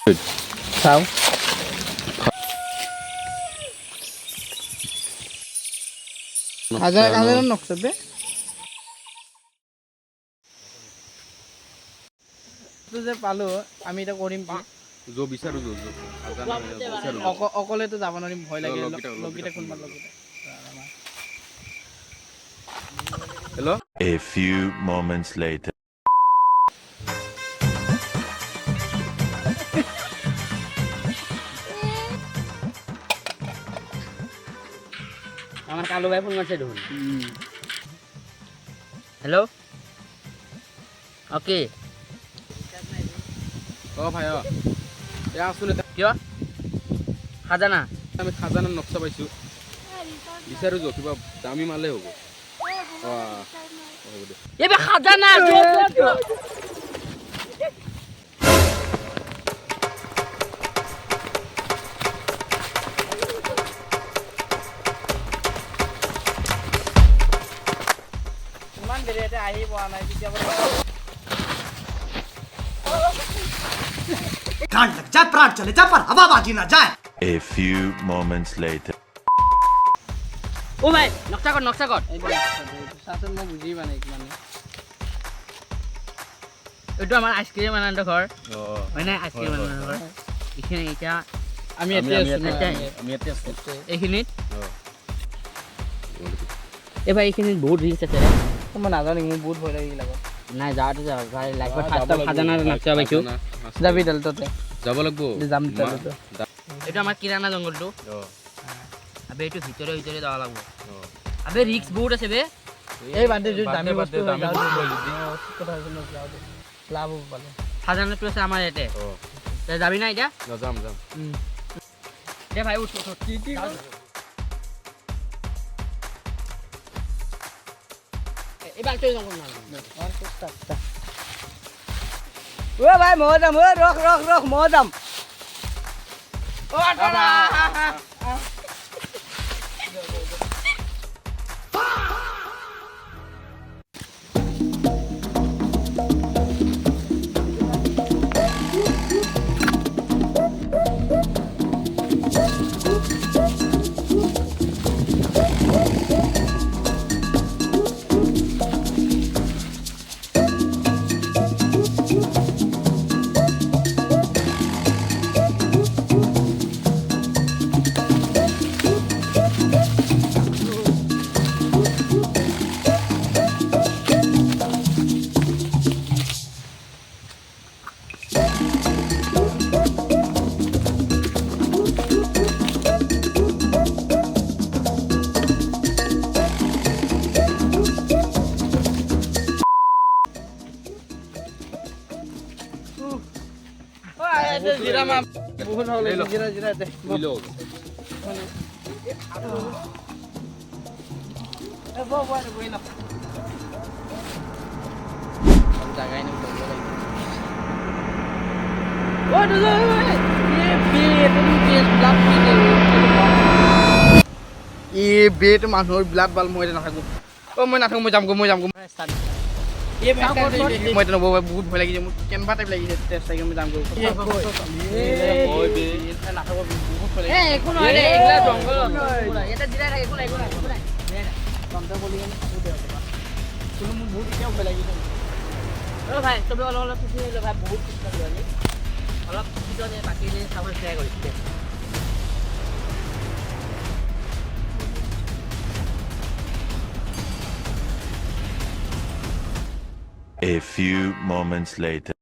চাও হাজাৰ নকশা বে তো যে পালো আমি এটা কৰিম কি জো বিচাৰো জো অকলেতো যাব নোৱাৰিম ভয় লাগে লগকেইটা কোনবা লগকেইটা hello' A few moments later. আমার কালু ভাই ফোন মারছে দেখুন হ্যালো ওকে অ ভাই এয়া আছোনে কিয় খাজানা আমি খাজানাৰ নক্সা পাইছো বিচাৰো জো কিবা দামী মালে হ'ব হ'ব দে এবে খাজানা ইমান দেৰি এটা আহি পোৱা নাই কেতিয়াবা कांड लग जाए प्राण चले जाए पर हवाबाजी ना जाए A few moments later. ও ভাই নকশা কর সাথে মই বুজি মানে মানে এইটো আমাৰ আইসক্রিম বানানোর ঘর হয় না আইসক্রিম বানানোর ঘর এখানে এটা আমি এতিয়া আমি ইয়াতে আছো এইখিনিত এ ভাই এইখিনিত বহুত রিলস আছে মই নাজানো মোৰ বহুত ভয় লাগিল আগত নাই যাওয়াতে যাও ভাই লাইফত ফার্স্ট খাজানার নকশা পাইছো যাবি দালততে যাব লাগব যাম দালততে এটা আমার কিরানা জঙ্গলটো আবে এইটো ভিতরে যাওয়া লাগবো আবে রিক্স বহুত আছে বে এই বাদে যদি দামী বস্তু কথা শুনো যাও দে লাভ হ'ব পালে খাজানাটো আছে আমাৰ ইয়াতে যাবি না এতিয়া যাম দে ভাই উঠ কি এবার চলে যাবো না ও ভাই মই যাম রখ মই যাম ও দাদা জিরা মা বহুত হল জিরা দে বুঝলো এ বো বই না জায়গায় নেই ও দুজো বেট মানুহৰ ব্লাড বাল মই নাথাকো মই নাথাকো মই যাম মই বহুত ভয় লাগিছে মোৰ কেনবা টাইপ লাগিছে টেষ্ট চাই মই যাম ভাই তুমি অলপ ভাই বহুত অলপ বাকী চাবলৈ ট্ৰাই কৰিছে A few moments later.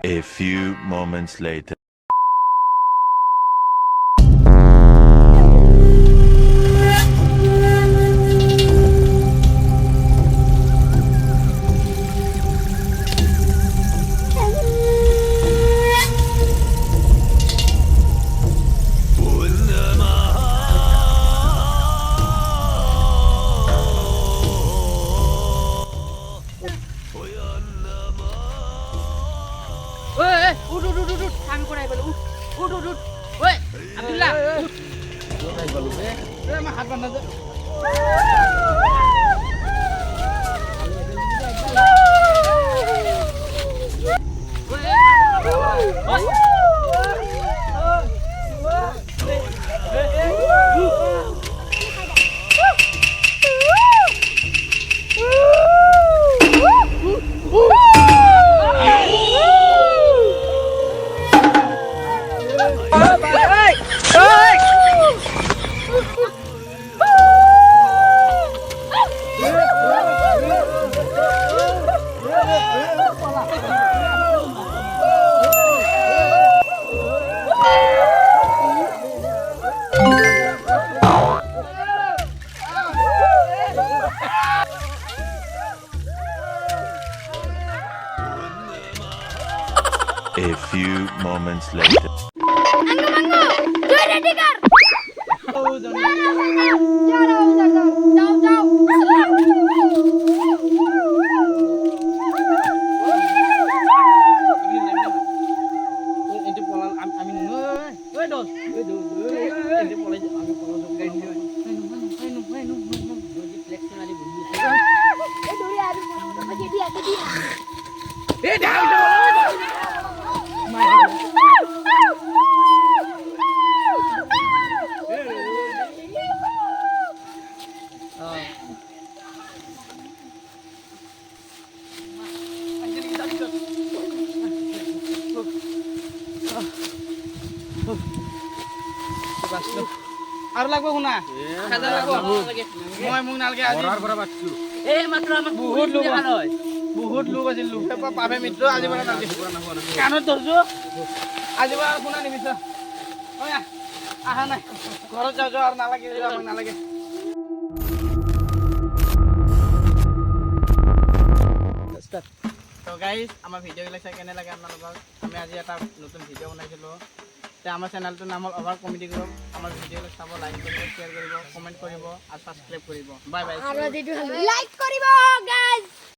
A few moments later. উঠ আমি করাই বলো উঠ ওই আব্দুল্লাহ আমার হাত বান্ধা দে A few moments later. এটি পলাল আমি ওই দোস এটি পলাই আমি পলাল গাই দিও আর লাগবো কোনা খাজা লাগবো মই মুখ নালগে আজি পৰাৰ পৰা বাচ্চু এই মাত্র আমাক বহুত লোক ভাল হয় বহুত লোক আছিল লোক পাবে মিত্ৰ আজি পৰা নালগে কাণত ধৰছো আজি পৰা কোনা নিবিছ ঐ আহা নাই ঘৰত যাও যাও আৰু নালাগে আমাক নালাগে তো গাইজ আমাৰ ভিডিঅ'বিলাক চাই কেনে লাগে আপোনালোকক আমি আজি এটা নতুন ভিডিঅ' বনাইছিলোঁ আমাৰ চেনেলটোৰ নাম হ'ল অভাৰ কমেডি গ্ৰুপ আমাৰ ভিডিঅ'বিলাক চাব লাইক কৰিব শ্বেয়াৰ কৰিব কমেণ্ট কৰিব আৰু ছাবস্ক্ৰাইব কৰিব বাই বাই লাইক কৰিব গাইজ